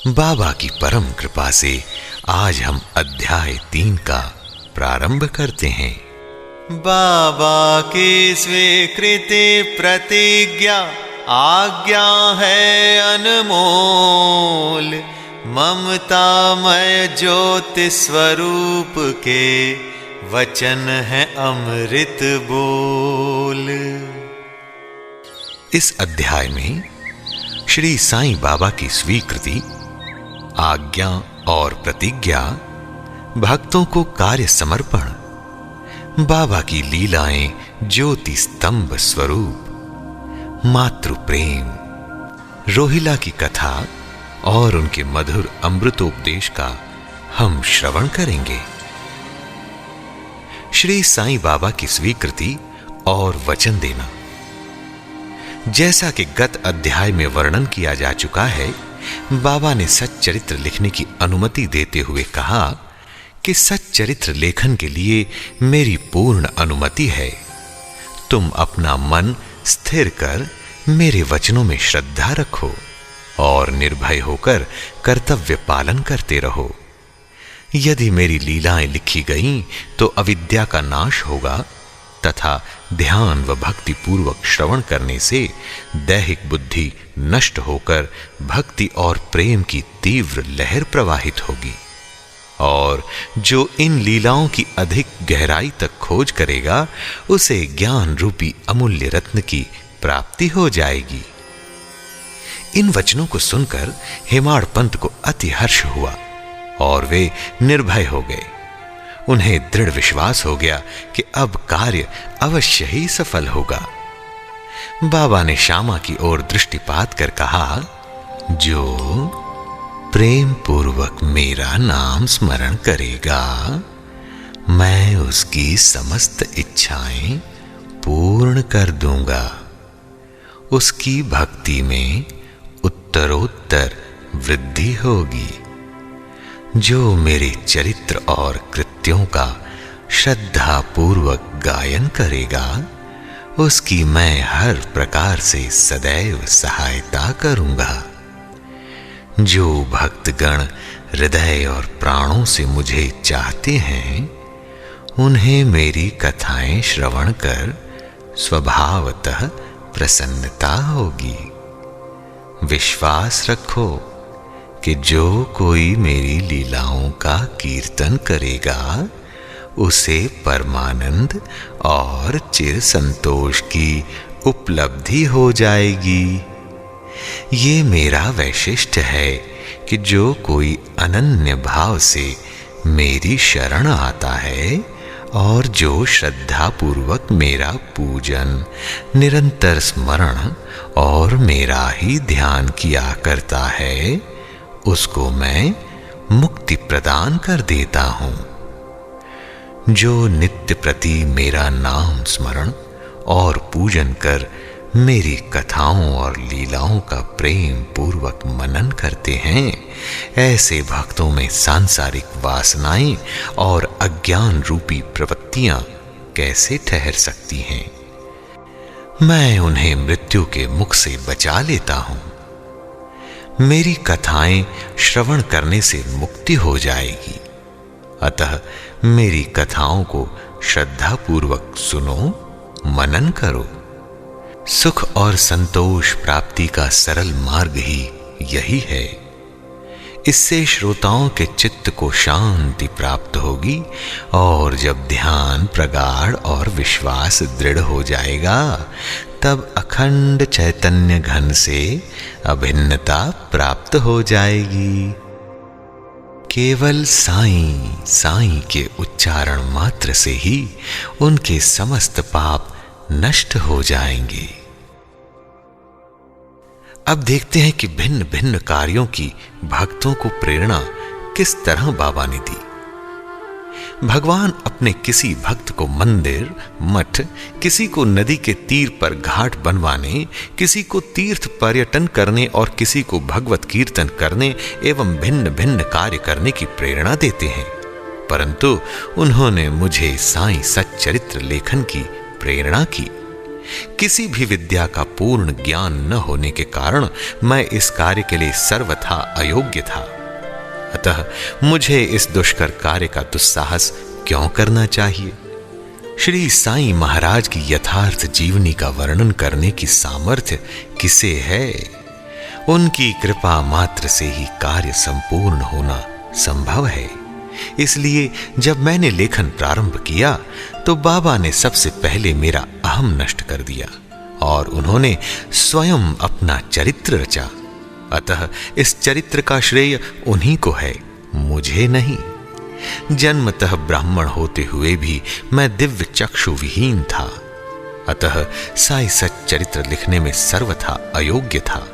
बाबा की परम कृपा से आज हम अध्याय 3 का प्रारंभ करते हैं। बाबा की स्वीकृति प्रतिज्ञा आज्ञा है अनमोल, ममतामय ज्योति स्वरूप के वचन है अमृत बोल। इस अध्याय में श्री साईं बाबा की स्वीकृति, आज्ञा और प्रतिज्ञा, भक्तों को कार्य समर्पण, बाबा की लीलाएं ज्योति स्तंभ स्वरूप, मातृ प्रेम, रोहिला की कथा और उनके मधुर अमृतोपदेश का हम श्रवण करेंगे। श्री साईं बाबा की स्वीकृति और वचन देना। जैसा कि गत अध्याय में वर्णन किया जा चुका है, बाबा ने सच्चरित्र लिखने की अनुमति देते हुए कहा कि सच्चरित्र लेखन के लिए मेरी पूर्ण अनुमति है। तुम अपना मन स्थिर कर मेरे वचनों में श्रद्धा रखो और निर्भय होकर कर्तव्य पालन करते रहो। यदि मेरी लीलाएं लिखी गईं तो अविद्या का नाश होगा तथा ध्यान व भक्ति पूर्वक श्रवण करने से दैहिक बुद्धि नष्ट होकर भक्ति और प्रेम की तीव्र लहर प्रवाहित होगी और जो इन लीलाओं की अधिक गहराई तक खोज करेगा उसे ज्ञान रूपी अमूल्य रत्न की प्राप्ति हो जाएगी। इन वचनों को सुनकर हेमाड़ पंत को अति हर्ष हुआ और वे निर्भय हो गए। उन्हें दृढ़ विश्वास हो गया कि अब कार्य अवश्य ही सफल होगा। बाबा ने श्यामा की ओर दृष्टिपात कर कहा, जो प्रेम पूर्वक मेरा नाम स्मरण करेगा, मैं उसकी समस्त इच्छाएं पूर्ण कर दूंगा। उसकी भक्ति में उत्तरोत्तर वृद्धि होगी। जो मेरे चरित्र और कृत्यों का श्रद्धा पूर्वक गायन करेगा, उसकी मैं हर प्रकार से सदैव सहायता करूंगा। जो भक्तगण हृदय और प्राणों से मुझे चाहते हैं, उन्हें मेरी कथाएं श्रवण कर स्वभावतः प्रसन्नता होगी। विश्वास रखो कि जो कोई मेरी लीलाओं का कीर्तन करेगा, उसे परमानंद और चिर संतोष की उपलब्धि हो जाएगी। ये मेरा वैशिष्ट्य है कि जो कोई अनन्य भाव से मेरी शरण आता है और जो श्रद्धा पूर्वक मेरा पूजन, निरंतर स्मरण और मेरा ही ध्यान किया करता है, उसको मैं मुक्ति प्रदान कर देता हूं। जो नित्य प्रति मेरा नाम स्मरण और पूजन कर मेरी कथाओं और लीलाओं का प्रेम पूर्वक मनन करते हैं, ऐसे भक्तों में सांसारिक वासनाएं और अज्ञान रूपी प्रवृत्तियां कैसे ठहर सकती हैं। मैं उन्हें मृत्यु के मुख से बचा लेता हूं। मेरी कथाएं श्रवण करने से मुक्ति हो जाएगी। अतः मेरी कथाओं को श्रद्धा पूर्वक सुनो, मनन करो। सुख और संतोष प्राप्ति का सरल मार्ग ही यही है। इससे श्रोताओं के चित्त को शांति प्राप्त होगी और जब ध्यान प्रगाढ़ और विश्वास दृढ़ हो जाएगा, तब अखंड चैतन्य घन से अभिन्नता प्राप्त हो जाएगी। केवल साईं साईं के उच्चारण मात्र से ही उनके समस्त पाप नष्ट हो जाएंगे। अब देखते हैं कि भिन्न भिन्न कार्यों की भक्तों को प्रेरणा किस तरह बाबा ने दी। भगवान अपने किसी भक्त को मंदिर, मठ, किसी को नदी के तीर पर घाट बनवाने, किसी को तीर्थ पर्यटन करने और किसी को भगवत कीर्तन करने एवं भिन्न भिन्न कार्य करने की प्रेरणा देते हैं, परंतु उन्होंने मुझे साईं सच्चरित्र लेखन की प्रेरणा की। किसी भी विद्या का पूर्ण ज्ञान न होने के कारण मैं इस कार्य के लिए सर्वथा अयोग्य था। अतः मुझे इस दुष्कर कार्य का दुस्साहस क्यों करना चाहिए? श्री साईं महाराज की यथार्थ जीवनी का वर्णन करने की सामर्थ्य किसे है? उनकी कृपा मात्र से ही कार्य संपूर्ण होना संभव है। इसलिए जब मैंने लेखन प्रारंभ किया तो बाबा ने सबसे पहले मेरा अहम नष्ट कर दिया और उन्होंने स्वयं अपना चरित्र रचा। अतः इस चरित्र का श्रेय उन्हीं को है, मुझे नहीं। जन्मतः ब्राह्मण होते हुए भी मैं दिव्य चक्षु विहीन था। अतः साई सच्चरित्र लिखने में सर्वथा अयोग्य था।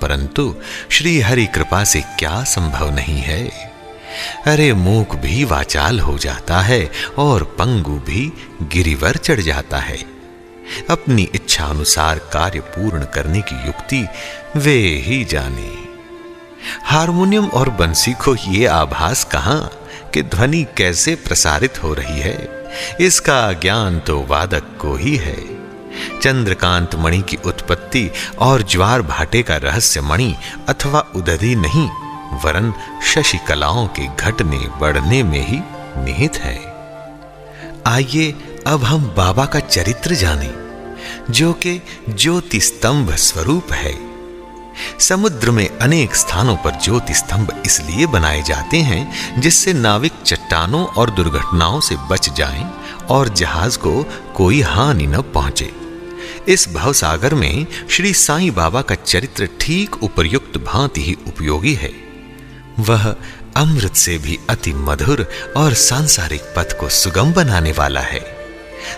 परंतु श्री हरि कृपा से क्या संभव नहीं है? अरे मूक भी वाचाल हो जाता है और पंगु भी गिरिवर चढ़ जाता है। अपनी इच्छा अनुसार कार्य पूर्ण करने की युक्ति वे ही जाने। हारमोनियम और बंसी को ये आभास कहां कि ध्वनि कैसे प्रसारित हो रही है, इसका ज्ञान तो वादक को ही है। चंद्रकांत मणि की उत्पत्ति और ज्वार भाटे का रहस्य मणि अथवा उदधि नहीं, वरन शशि कलाओं के घटने बढ़ने में ही निहित है। आइए अब हम बाबा का चरित्र जानें, जो कि ज्योति स्तंभ स्वरूप है। समुद्र में अनेक स्थानों पर ज्योति स्तंभ इसलिए बनाए जाते हैं जिससे नाविक चट्टानों और दुर्घटनाओं से बच जाएं और जहाज को कोई हानि न पहुंचे। इस भवसागर में श्री साईं बाबा का चरित्र ठीक उपर्युक्त भांति ही उपयोगी है। वह अमृत से भी अति मधुर और सांसारिक पथ को सुगम बनाने वाला है।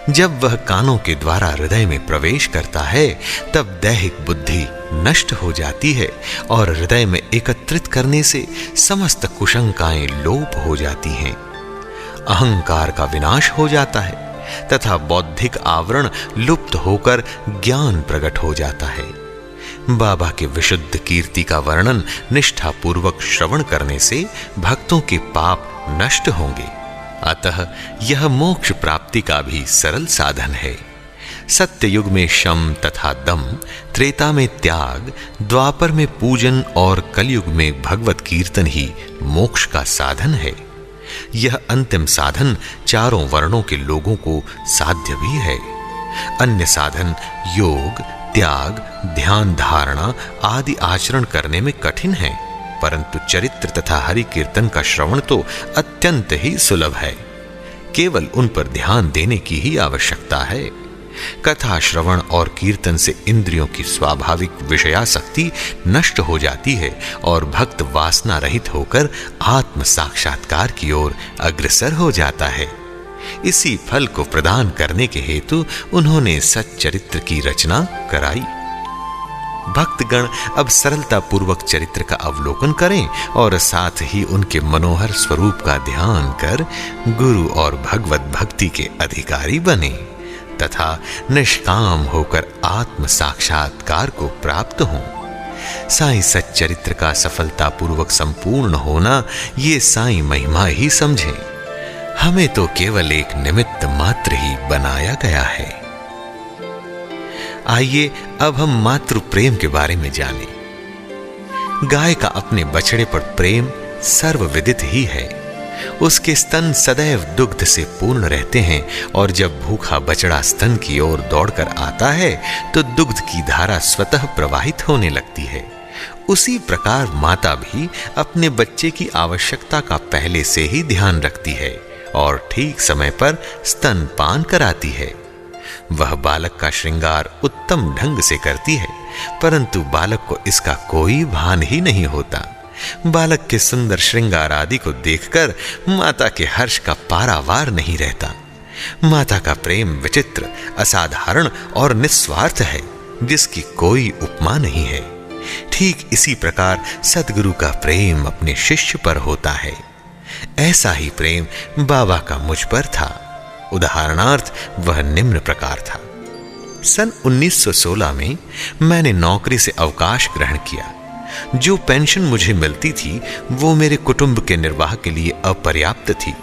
जब वह कानों के द्वारा हृदय में प्रवेश करता है तब दैहिक बुद्धि नष्ट हो जाती है और हृदय में एकत्रित करने से समस्त कुशंकाएं लोप हो जाती हैं। अहंकार का विनाश हो जाता है तथा बौद्धिक आवरण लुप्त होकर ज्ञान प्रकट हो जाता है। बाबा के विशुद्ध कीर्ति का वर्णन निष्ठापूर्वक श्रवण करने से भक्तों के पाप नष्ट होंगे। अतः यह मोक्ष प्राप्ति का भी सरल साधन है। सत्य युग में शम तथा दम, त्रेता में त्याग, द्वापर में पूजन और कलयुग में भगवत कीर्तन ही मोक्ष का साधन है। यह अंतिम साधन चारों वर्णों के लोगों को साध्य भी है। अन्य साधन योग, त्याग, ध्यान धारणा आदि आचरण करने में कठिन है, परंतु चरित्र तथा हरि कीर्तन का श्रवण तो अत्यंत ही सुलभ है। केवल उन पर ध्यान देने की ही आवश्यकता है। कथा श्रवण और कीर्तन से इंद्रियों की स्वाभाविक विषयासक्ति नष्ट हो जाती है और भक्त वासना रहित होकर आत्म साक्षात्कार की ओर अग्रसर हो जाता है। इसी फल को प्रदान करने के हेतु उन्होंने सच्चरित्र की रचना कराई। भक्तगण अब सरलता पूर्वक चरित्र का अवलोकन करें और साथ ही उनके मनोहर स्वरूप का ध्यान कर गुरु और भगवत भक्ति के अधिकारी बने तथा निष्काम होकर आत्म साक्षात्कार को प्राप्त हों। साईं सच्चरित्र का सफलता पूर्वक संपूर्ण होना ये साईं महिमा ही समझें। हमें तो केवल एक निमित्त मात्र ही बनाया गया है। आइए अब हम मातृ प्रेम के बारे में जानें। गाय का अपने बछड़े पर प्रेम सर्वविदित ही है। उसके स्तन सदैव दुग्ध से पूर्ण रहते हैं और जब भूखा बछड़ा स्तन की ओर दौड़कर आता है तो दुग्ध की धारा स्वतः प्रवाहित होने लगती है। उसी प्रकार माता भी अपने बच्चे की आवश्यकता का पहले से ही ध्यान रखती है और ठीक समय पर स्तनपान कराती है। वह बालक का श्रृंगार उत्तम ढंग से करती है, परंतु बालक को इसका कोई भान ही नहीं होता। बालक के सुंदर श्रृंगार आदि को देखकर माता के हर्ष का पारावार नहीं रहता। माता का प्रेम विचित्र, असाधारण और निस्वार्थ है, जिसकी कोई उपमा नहीं है। ठीक इसी प्रकार सद्गुरु का प्रेम अपने शिष्य पर होता है। ऐसा ही प्रेम बाबा का मुझ पर था। उदाहरणार्थ वह निम्न प्रकार था। सन 1916 में मैंने नौकरी से अवकाश ग्रहण किया। जो पेंशन मुझे मिलती थी वो मेरे कुटुंब के निर्वाह के लिए अपर्याप्त थी।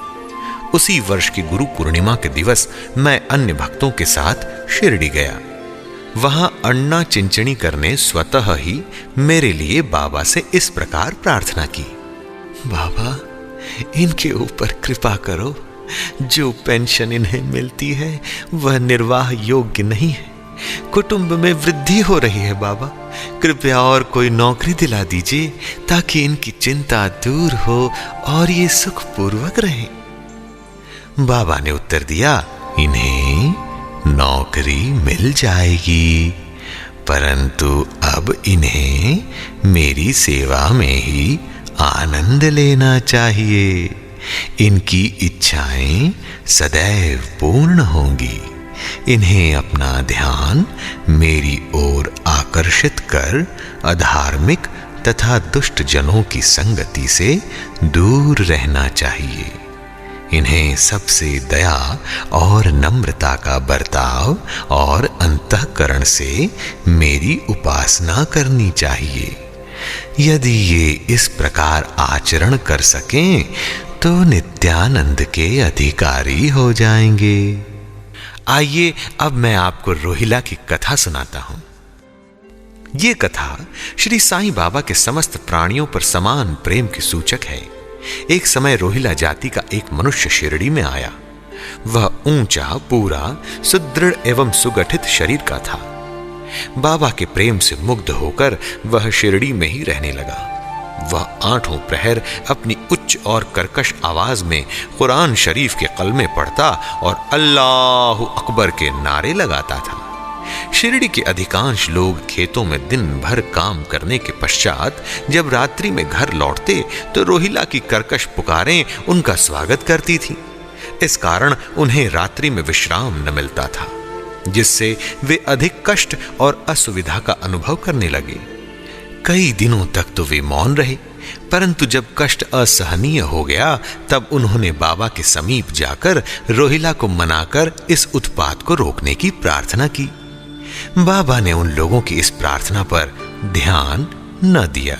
उसी वर्ष की गुरु पूर्णिमा के दिवस मैं अन्य भक्तों के साथ शिरडी गया। वहां अन्ना चिंचणी करने स्वतः ही मेरे लिए बाबा से इस प्रकार प्रार्थना की, बाबा इनके ऊपर कृपा करो, जो पेंशन इन्हें मिलती है वह निर्वाह योग्य नहीं है, कुटुंब में वृद्धि हो रही है बाबा, कृपया और कोई नौकरी दिला दीजिए ताकि इनकी चिंता दूर हो और ये सुखपूर्वक रहे। बाबा ने उत्तर दिया, इन्हें नौकरी मिल जाएगी, परंतु अब इन्हें मेरी सेवा में ही आनंद लेना चाहिए, इनकी इच्छाएं सदैव पूर्ण होंगी, इन्हें अपना ध्यान मेरी ओर आकर्षित कर अधार्मिक तथा दुष्ट जनों की संगति से दूर रहना चाहिए, इन्हें सबसे दया और नम्रता का बर्ताव और अंतःकरण से मेरी उपासना करनी चाहिए। यदि ये इस प्रकार आचरण कर सकें तो नित्यानंद के अधिकारी हो जाएंगे। आइए अब मैं आपको रोहिला की कथा सुनाता हूं। ये कथा श्री साईं बाबा के समस्त प्राणियों पर समान प्रेम की सूचक है। एक समय रोहिला जाति का एक मनुष्य शिरडी में आया। वह ऊंचा, पूरा, सुदृढ़ एवं सुगठित शरीर का था। बाबा के प्रेम से मुग्ध होकर वह शिरडी में ही रहने लगा। वह आठों प्रहर अपनी उच्च और कर्कश आवाज में कुरान शरीफ के कलमे पढ़ता और अल्लाहु अकबर के नारे लगाता था। शिरडी के अधिकांश लोग खेतों में दिन भर काम करने के पश्चात जब रात्रि में घर लौटते तो रोहिला की कर्कश पुकारें उनका स्वागत करती थीं। इस कारण उन्हें रात्रि में विश्राम न मिलता था, जिससे वे अधिक कष्ट और असुविधा का अनुभव करने लगे। कई दिनों तक तो वे मौन रहे, परंतु जब कष्ट असहनीय हो गया तब उन्होंने बाबा के समीप जाकर रोहिला को मनाकर इस उत्पात को रोकने की प्रार्थना की। बाबा ने उन लोगों की इस प्रार्थना पर ध्यान न दिया।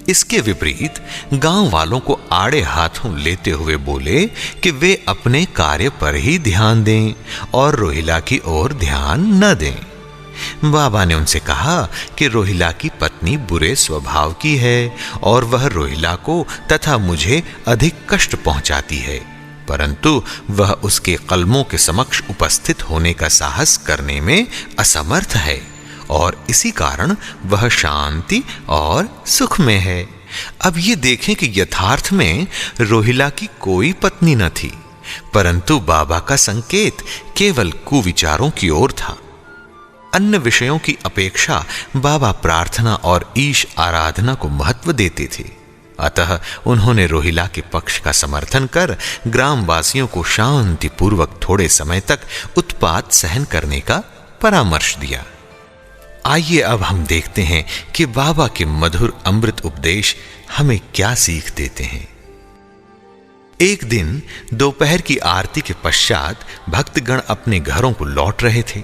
इसके विपरीत गांव वालों को आड़े हाथों लेते हुए बोले कि वे अपने कार्य पर ही ध्यान दें और रोहिला की ओर ध्यान न दें। बाबा ने उनसे कहा कि रोहिला की पत्नी बुरे स्वभाव की है और वह रोहिला को तथा मुझे अधिक कष्ट पहुंचाती है, परंतु वह उसके कलमों के समक्ष उपस्थित होने का साहस करने में असमर्थ है और इसी कारण वह शांति और सुख में है। अब ये देखें कि यथार्थ में रोहिला की कोई पत्नी न थी, परंतु बाबा का संकेत केवल कुविचारों की ओर था। अन्य विषयों की अपेक्षा बाबा प्रार्थना और ईश आराधना को महत्व देते थे। अतः उन्होंने रोहिला के पक्ष का समर्थन कर ग्रामवासियों को शांतिपूर्वक थोड़े समय तक उत्पात सहन करने का परामर्श दिया। आइए अब हम देखते हैं कि बाबा के मधुर अमृत उपदेश हमें क्या सीख देते हैं। एक दिन दोपहर की आरती के पश्चात भक्तगण अपने घरों को लौट रहे थे।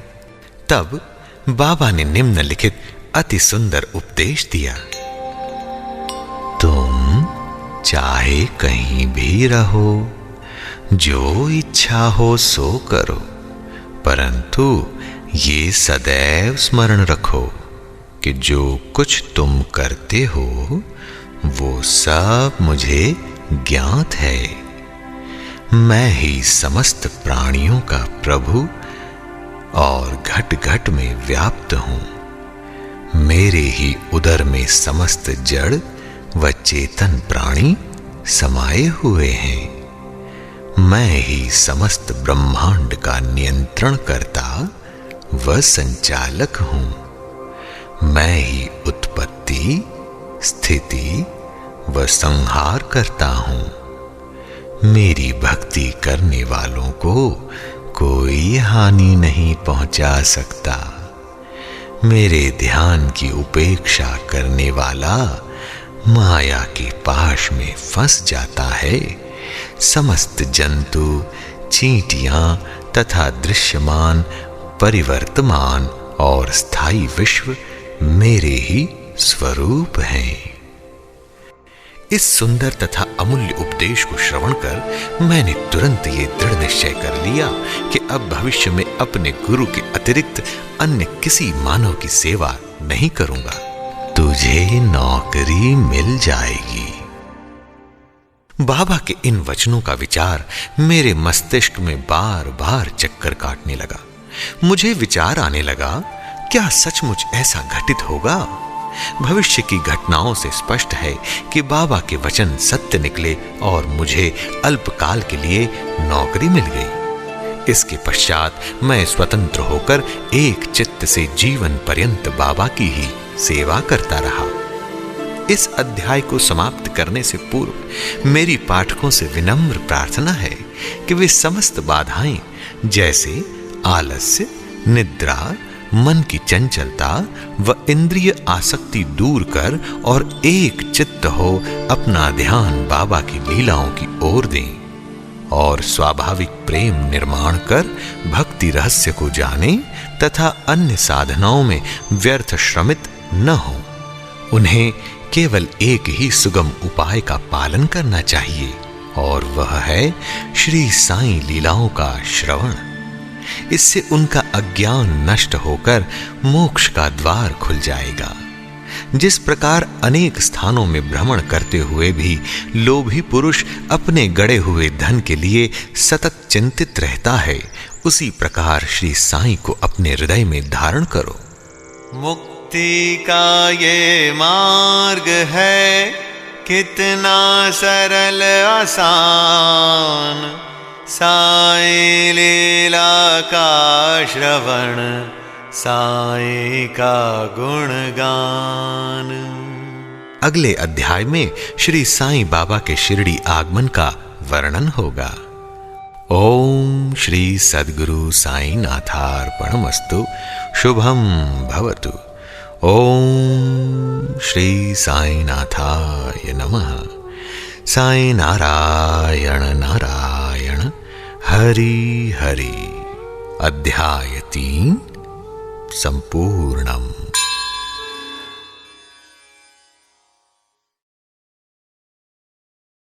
तब बाबा ने निम्नलिखित अति सुंदर उपदेश दिया, तुम चाहे कहीं भी रहो, जो इच्छा हो सो करो, परंतु ये सदैव स्मरण रखो कि जो कुछ तुम करते हो वो सब मुझे ज्ञात है। मैं ही समस्त प्राणियों का प्रभु और घट घट में व्याप्त हूं। मेरे ही उदर में समस्त जड़ व चेतन प्राणी समाये हुए हैं। मैं ही समस्त ब्रह्मांड का नियंत्रण करता व संचालक हूं। मैं ही उत्पत्ति, स्थिति व संहार करता हूं। मेरी भक्ति करने वालों को कोई हानि नहीं पहुंचा सकता। मेरे ध्यान की उपेक्षा करने वाला माया के पाश में फंस जाता है। समस्त जंतु, चींटियां तथा दृश्यमान, परिवर्तमान और स्थायी विश्व मेरे ही स्वरूप हैं। इस सुंदर तथा अमूल्य उपदेश को श्रवण कर मैंने तुरंत ये दृढ़ निश्चय कर लिया कि अब भविष्य में अपने गुरु के अतिरिक्त अन्य किसी मानव की सेवा नहीं करूंगा। तुझे नौकरी मिल जाएगी। बाबा के इन वचनों का विचार मेरे मस्तिष्क में बार बार चक्कर काटने लगा। मुझे विचार आने लगा, क्या सचमुच ऐसा घटित होगा? भविष्य की घटनाओं से स्पष्ट है कि बाबा के वचन सत्य निकले और मुझे अल्पकाल के लिए नौकरी मिल गई। इसके पश्चात मैं स्वतंत्र होकर एक चित्त से जीवन पर्यंत बाबा की ही सेवा करता रहा। इस अध्याय को समाप्त करने से पूर्व मेरी पाठकों से विनम्र प्रार्थना है कि वे समस्त बाधाएं जैसे आलस्य, निद्रा, मन की चंचलता व इंद्रिय आसक्ति दूर कर और एक चित्त हो अपना ध्यान बाबा की लीलाओं की ओर दें और स्वाभाविक प्रेम निर्माण कर भक्ति रहस्य को जाने तथा अन्य साधनाओं में व्यर्थ श्रमित न हो। उन्हें केवल एक ही सुगम उपाय का पालन करना चाहिए और वह है श्री साईं लीलाओं का श्रवण। इससे उनका अज्ञान नष्ट होकर मोक्ष का द्वार खुल जाएगा। जिस प्रकार अनेक स्थानों में भ्रमण करते हुए भी लोभी पुरुष अपने गड़े हुए धन के लिए सतत चिंतित रहता है, उसी प्रकार श्री साईं को अपने हृदय में धारण करो। मुक्ति का ये मार्ग है कितना सरल आसान, साईं लीला का श्रवण, साईं का गुणगान। अगले अध्याय में श्री साईं बाबा के शिरडी आगमन का वर्णन होगा। ओम श्री सद्गुरु साईं नाथार्पणमस्तु। शुभम भवतु। ओम श्री साईं नाथाय नमः। साईं नारायण नारायण हरि हरि। अध्याय 3 संपूर्णम।